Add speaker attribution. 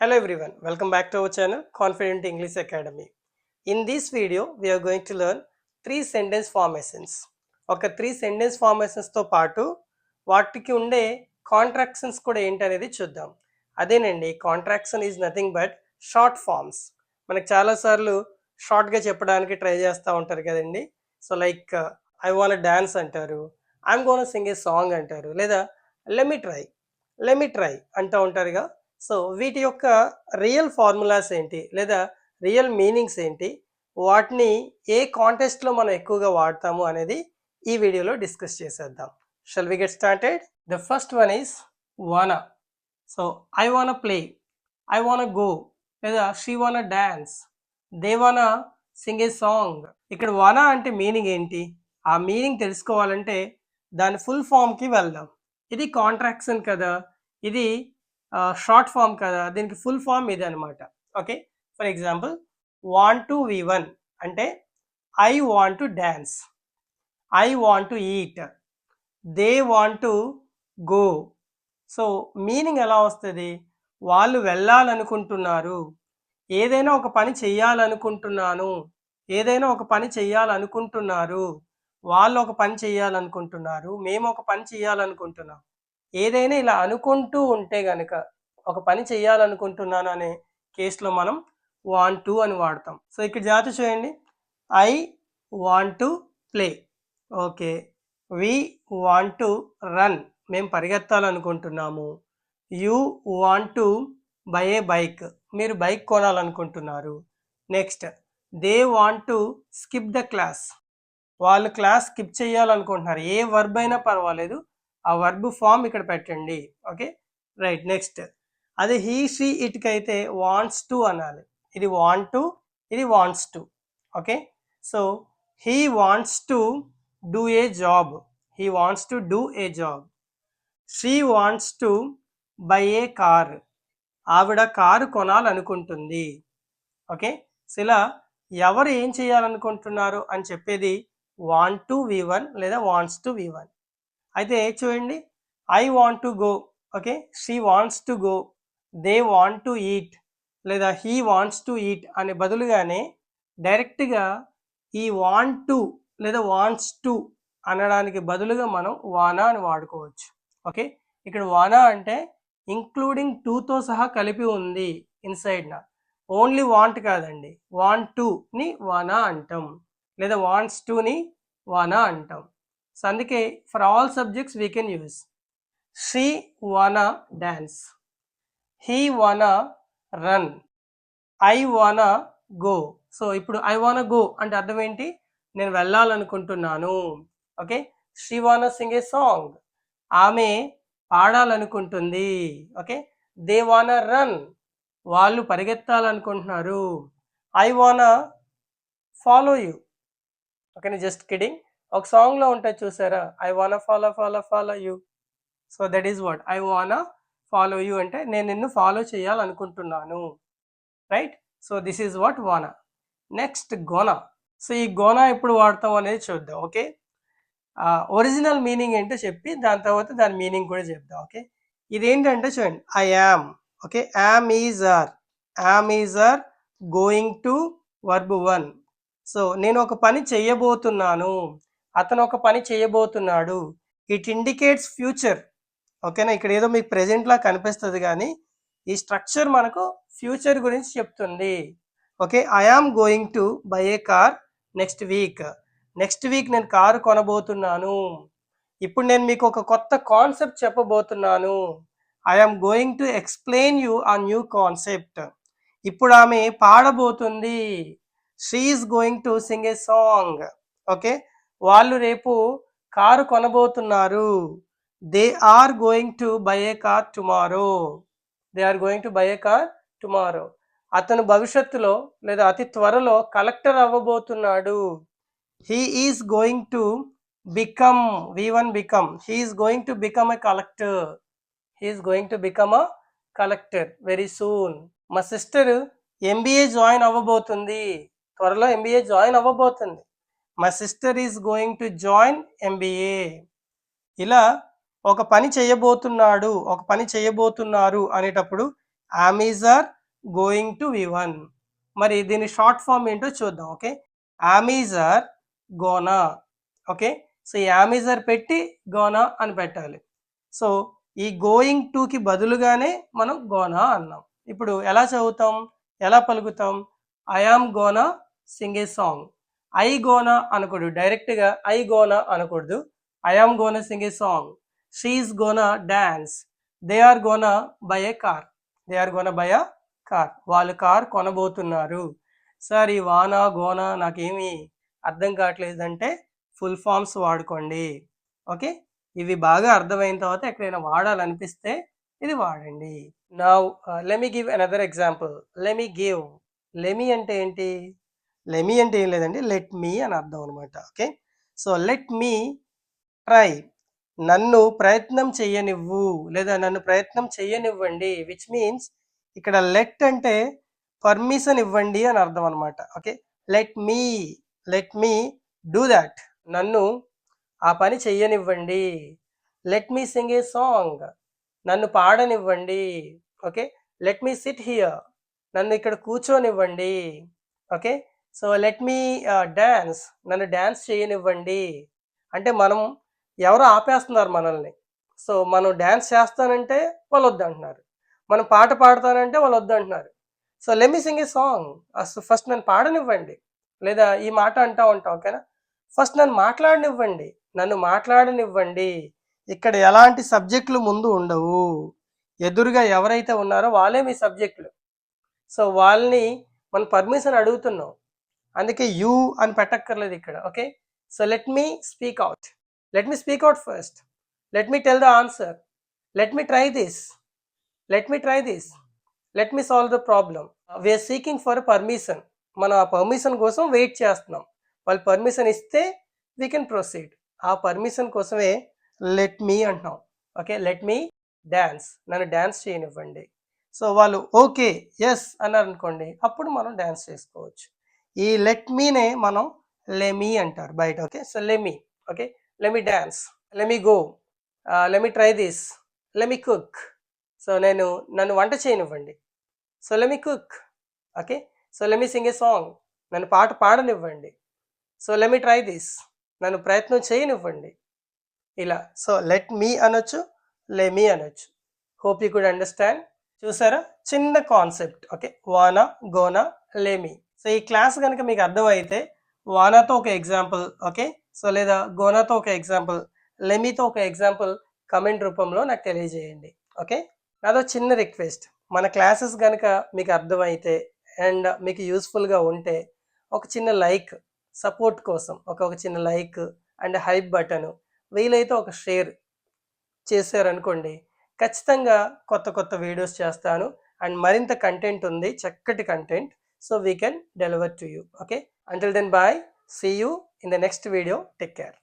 Speaker 1: Hello everyone, welcome back to our channel Confident English Academy. In this video, we are going to learn three sentence formations. ఒక three sentence ఫార్మేషన్స్తో పాటు వాటికి ఉండే contractions కూడా ఏంటనేది చూద్దాం. అదేనండి, contraction is nothing but short forms. మనకు చాలాసార్లు షార్ట్గా చెప్పడానికి ట్రై చేస్తూ ఉంటారు కదండి. So like I want dance అంటారు, I'm gonna sing a song అంటారు, లేదా లెమి ట్రై అంటూ ఉంటారుగా. సో వీటి యొక్క రియల్ ఫార్ములాస్ ఏంటి లేదా రియల్ మీనింగ్స్ ఏంటి, వాటిని ఏ కాంటెస్ట్లో మనం ఎక్కువగా వాడతాము అనేది ఈ వీడియోలో డిస్కస్ చేసేద్దాం. Shall we get started? The first one is wanna. So I wanna play, I wanna go, లేదా she wanna dance, they wanna sing a song. ఇక్కడ వానా అంటే మీనింగ్ ఏంటి, ఆ మీనింగ్ తెలుసుకోవాలంటే దాని ఫుల్ ఫామ్కి వెళ్దాం. ఇది కాంట్రాక్షన్ కదా, ఇది షార్ట్ ఫామ్ కదా, దీనికి ఫుల్ ఫామ్ ఇది అనమాట. Okay, for example want to V1 అంటే I want to dance, I want to eat, they want to go. So meaning ఎలా వస్తుంది? వాళ్ళు వెళ్ళాలనుకుంటున్నారు, ఏదైనా ఒక పని చెయ్యాలనుకుంటున్నాను, ఏదైనా ఒక పని చెయ్యాలనుకుంటున్నారు, వాళ్ళు ఒక పని చెయ్యాలనుకుంటున్నారు, మేము ఒక పని చెయ్యాలనుకుంటున్నాం. ఏదైనా ఇలా అనుకుంటూ ఉంటే గనక, ఒక పని చెయ్యాలనుకుంటున్నాను అనే కేసులో మనం వాంట్ టు అని వాడతాం. సో ఇక్కడ జాగ్రత్త చేయండి. I want to play, okay. We want to run, మేము పరిగెత్తాలనుకుంటున్నాము. You want to buy a bike, మీరు బైక్ కొనాలనుకుంటున్నారు. Next, they want to skip the class, వాళ్ళు క్లాస్ స్కిప్ చేయాలనుకుంటున్నారు. ఏ వర్బ్ అయినా పర్వాలేదు, ఆ వర్బ్ ఫామ్ ఇక్కడ పెట్టండి. Okay, right. నెక్స్ట్, అదే హీ షీ ఇట్కి అయితే వాంట్స్ టు అనాలి. ఇది వాంట్ టు, ఇది wants to. Okay, so he wants to do a job, he wants to do a job. She wants to buy a car, ఆవిడ car కొనాలనుకుంటుంది. Okay, so ఇలా ఎవరు ఏం చేయాలనుకుంటున్నారు అని చెప్పేది వాంట్ టు V1 లేదా వాంట్స్ టు V1. అయితే చూడండి, I want to go, okay, she wants to go, they want to eat లేదా హీ వాంట్స్ టు ఈట్ అనే బదులుగానే డైరెక్ట్గా ఈ వాంట్ టు లేదా వాంట్స్ టు అనడానికి బదులుగా మనం వానా అని వాడుకోవచ్చు. ఓకే, ఇక్కడ వానా అంటే ఇంక్లూడింగ్ టుతో సహా కలిపి ఉంది ఇన్సైడ్న. ఓన్లీ వాంట్ కాదండి, వాంట్ టుని వానా అంటాం, లేదా వాంట్స్ టుని వానా అంటాం. సో అందుకే for all subjects we can use. She wanna dance, he వానా run, I wanna go. So ఇప్పుడు ఐ వానా గో అంటే అర్థం ఏంటి? నేను వెళ్ళాలనుకుంటున్నాను. ఓకే, షీ వానా సింగ్ ఏ సాంగ్, ఆమె పాడాలనుకుంటుంది. ఓకే, దే వానా రన్, వాళ్ళు పరిగెత్తాలనుకుంటున్నారు. I wanna follow you. Okay, just kidding. ఒక సాంగ్లో ఉంటుంది చూసారా, I wanna follow follow follow you. So that is what I wanna follow you అంటే నేను నిన్ను ఫాలో చేయాలనుకుంటున్నాను. Right, so this is what wanna. Next gonna. So ఈ gonna ఎప్పుడు వాడతాం అనేది చూద్దాం. ఓకే, ఒరిజినల్ మీనింగ్ ఏంటో చెప్పి దాని తర్వాత దాని మీనింగ్ కూడా చెప్దాం. ఓకే, ఇదేంటంటే చూడండి, I am, okay, am is are going to verb 1. So నేను ఒక పని చెయ్యబోతున్నాను, అతను ఒక పని చేయబోతున్నాడు. It indicates future. ఓకేనా, ఇక్కడ ఏదో మీకు ప్రెజెంట్లా కనిపిస్తుంది కానీ ఈ స్ట్రక్చర్ మనకు ఫ్యూచర్ గురించి చెప్తుంది. Okay, I am going to buy a car next week నేను కారు కొనబోతున్నాను. ఇప్పుడు నేను మీకు ఒక కొత్త కాన్సెప్ట్ చెప్పబోతున్నాను. I am going to explain you a new concept. ఇప్పుడు ఆమె పాడబోతుంది. She is going to sing a song. Okay, వాళ్ళు రేపు కారు కొనబోతున్నారు. They are going to buy a car tomorrow. అతను భవిష్యత్తులో లేదా అతి త్వరలో కలెక్టర్ అవ్వబోతున్నాడు. He is going to become V1 become, he is going to become a collector very soon. మా సిస్టర్ MBA జాయిన్ అవ్వబోతుంది, త్వరలో MBA జాయిన్ అవ్వబోతుంది. My sister is going to join MBA. ఇలా ఒక పని చేయబోతున్నారు అనేటప్పుడు ఆమీస్ ఆర్ గోయింగ్ టు V1. మరి దీని షార్ట్ ఫామ్ ఏంటో చూద్దాం. Okay, am is are gonna. Okay, so ఈ ఆమీస్ ఆర్ పెట్టి గోనా అని పెట్టాలి. సో ఈ గోయింగ్ టుకి బదులుగానే మనం గోనా అన్నాం. ఇప్పుడు ఎలా చదువుతాం, ఎలా పలుకుతాం? I am gonna sing a song. I gonna అనకూడదు, డైరెక్ట్గా ఐ గోనా అనకూడదు. I am gonna sing a song. She is gonna dance. They are gonna buy a car. They are gonna buy a car. వాళ్ళు car కొనబోతున్నారు. Sir ఈ wanna gonna నాకేమీ అర్థం కావట్లేదు అంటే ఫుల్ ఫామ్స్ వాడుకోండి. ఓకే, ఇవి బాగా అర్థమైన తర్వాత ఎక్కడైనా వాడాలనిపిస్తే ఇది వాడండి. Now let me give another example. Let me అంటే ఏంటి? లెమి అంటే ఏం లేదండి, లెట్ మీ అని అర్థం అనమాట. Okay, so let me try. నన్ను ప్రయత్నం చెయ్యనివ్వు లేదా నన్ను ప్రయత్నం చెయ్యనివ్వండి, విచ్ మీన్స్ ఇక్కడ లెట్ అంటే పర్మిషన్ ఇవ్వండి అని అర్థం అనమాట. Okay, let me do that. నన్ను ఆ పని చెయ్యనివ్వండి. Let me sing a song. నన్ను పాడనివ్వండి. Okay, let me sit here. నన్ను ఇక్కడ కూర్చోనివ్వండి. Okay, so let me dance. నన్ను డాన్స్ చేయనివ్వండి. అంటే మనం ఎవరో ఆపేస్తున్నారు మనల్ని. సో మనం డాన్స్ చేస్తానంటే వాళ్ళు వద్దంటున్నారు, మనం పాట పాడతానంటే వాళ్ళు వద్దంటున్నారు. So let me sing a song. అసలు ఫస్ట్ నన్ను పాడనివ్వండి, లేదా ఈ మాట అంటా ఉంటాం. ఓకేనా, ఫస్ట్ నన్ను మాట్లాడనివ్వండి, నన్ను మాట్లాడనివ్వండి. ఇక్కడ ఎలాంటి సబ్జెక్టులు ముందు ఉండవు. ఎదురుగా ఎవరైతే ఉన్నారో వాళ్ళే మీ సబ్జెక్టులు. సో వాళ్ళని మనం పర్మిషన్ అడుగుతున్నాం, అందుకే యూ అని పెట్టక్కర్లేదు ఇక్కడ. Okay, so let me speak out. Let me speak out first. Let me tell the answer. Let me try this. Let me try this. Let me solve the problem. We are seeking for permission. మనం ఆ permission కోసం wait చేస్తున్నాం. వాళ్ళు permission ఇస్తే we can proceed. ఆ permission కోసమే let me అంటున్నాం. Okay, let me dance. నన్ను డాన్స్ చేయనివ్వండి. సో వాళ్ళు ఓకే ఎస్ అన్నారు అనుకోండి, అప్పుడు మనం డాన్స్ చేసుకోవచ్చు. ఈ లెట్ మీనే మనం లెమీ అంటారు బయట. Okay, so lemme. Okay, lemme dance, lemme go, lemme try this, lemme cook. So నన్ను వంట చేయనివ్వండి. So lemme cook. Okay, so lemme sing a song. నన్ను పాట పాడనివ్వండి. So lemme try this. నన్ను ప్రయత్నం చేయనివ్వండి. ఇలా సో లెట్ మీ అనొచ్చు, లెమీ అనొచ్చు. Hope you could understand. చూసారా, చిన్న కాన్సెప్ట్. ఓకే, వానా, గోనా, లెమీ. సో ఈ క్లాస్ కనుక మీకు అర్థమైతే వానాతో ఒక ఎగ్జాంపుల్, ఓకే, సో లేదా గోనాతో ఒక ఎగ్జాంపుల్, లెమీతో ఒక ఎగ్జాంపుల్ కమెంట్ రూపంలో నాకు తెలియజేయండి. ఓకే, నాదో చిన్న రిక్వెస్ట్. మన క్లాసెస్ కనుక మీకు అర్థమైతే అండ్ మీకు యూస్ఫుల్గా ఉంటే ఒక చిన్న లైక్, సపోర్ట్ కోసం ఒక చిన్న లైక్ అండ్ హైప్ బటన్, వీలైతే ఒక షేర్ చేశారనుకోండి, ఖచ్చితంగా కొత్త వీడియోస్ చేస్తాను. అండ్ మరింత కంటెంట్ ఉంది, చక్కటి content. So we can deliver to you. Okay, until then bye, see you in the next video, take care.